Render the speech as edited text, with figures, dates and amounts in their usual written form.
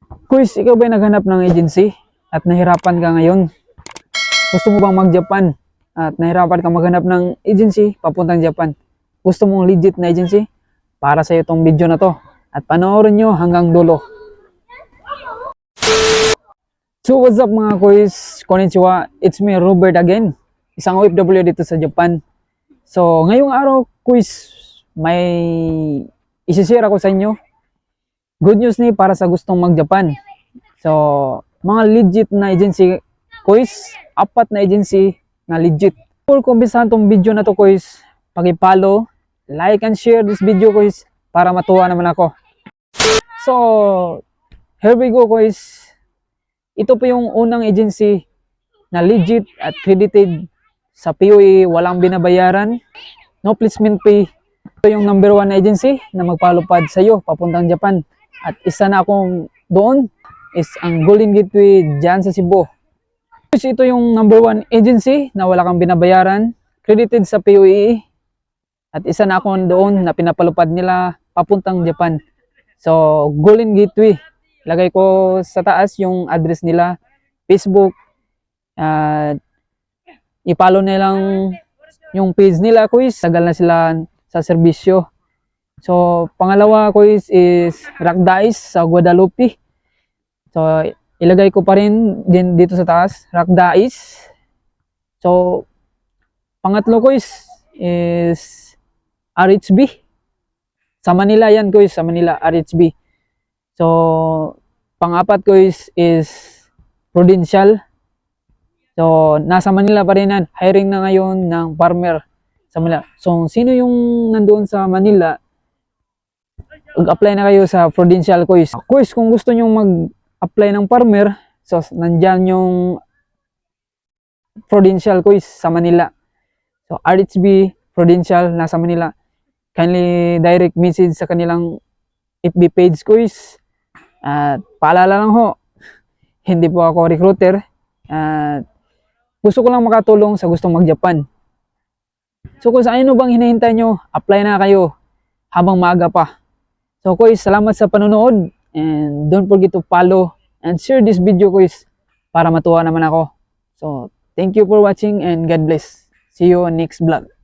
Kuis, ikaw ba'y naghanap ng agency at nahirapan ka ngayon? Gusto mo bang mag-Japan at nahirapan ka maghanap ng agency papuntang Japan? Gusto mong legit na agency? Para sa itong video na to at panoorin nyo hanggang dulo. So what's up mga kuis? Konnichiwa, it's me Robert again, isang OFW dito sa Japan. So ngayong araw kuis, may isishare ako sa inyo. Good news ni para sa gustong mag-Japan. So, mga legit na agency, kuis, 4 na agency na legit. Kung kumpisahan tong video na to kuis, paki-follow, like and share this video kuis para matuwa naman ako. So, here we go kuis. Ito po yung unang agency na legit at credited sa POE, walang binabayaran, no placement fee. Ito yung number 1 na agency na magpalupad sa iyo papuntang Japan. At isa na akong doon is ang Golden Gateway dyan sa Cebu. Ito yung number 1 agency na wala kang binabayaran, credited sa POE. At isa na akong doon na pinapalupad nila papuntang Japan. So, Golden Gateway. Lagay ko sa taas yung address nila, Facebook. I-follow nilang yung page nila, kuis. Tagal na sila sa serbisyo. So, pangalawa ko is Rakdais sa Guadalupe. So, ilagay ko pa rin din dito sa taas, Rakdais. So, pangatlo ko is RHB. Sa Manila yan ko sa Manila, RHB. So, pangapat ko is Prudential. So, nasa Manila pa rin yan. Hiring na ngayon ng farmer sa Manila. So, sino yung nandoon sa Manila? Mag-apply na kayo sa Prudential Kuis. Kuis, kung gusto nyo mag-apply ng farmer, so nandyan yung Prudential Kuis sa Manila. So RHB Prudential nasa Manila. Kindly direct message sa kanilang FB page Kuis. At paalala lang ho, hindi po ako recruiter. Gusto ko lang makatulong sa gustong mag-Japan. So kung sa ano bang hinihintay nyo, apply na kayo habang maaga pa. So kuis, salamat sa panonood and don't forget to follow and share this video kuis para matuwa naman ako. So thank you for watching and God bless. See you on next vlog.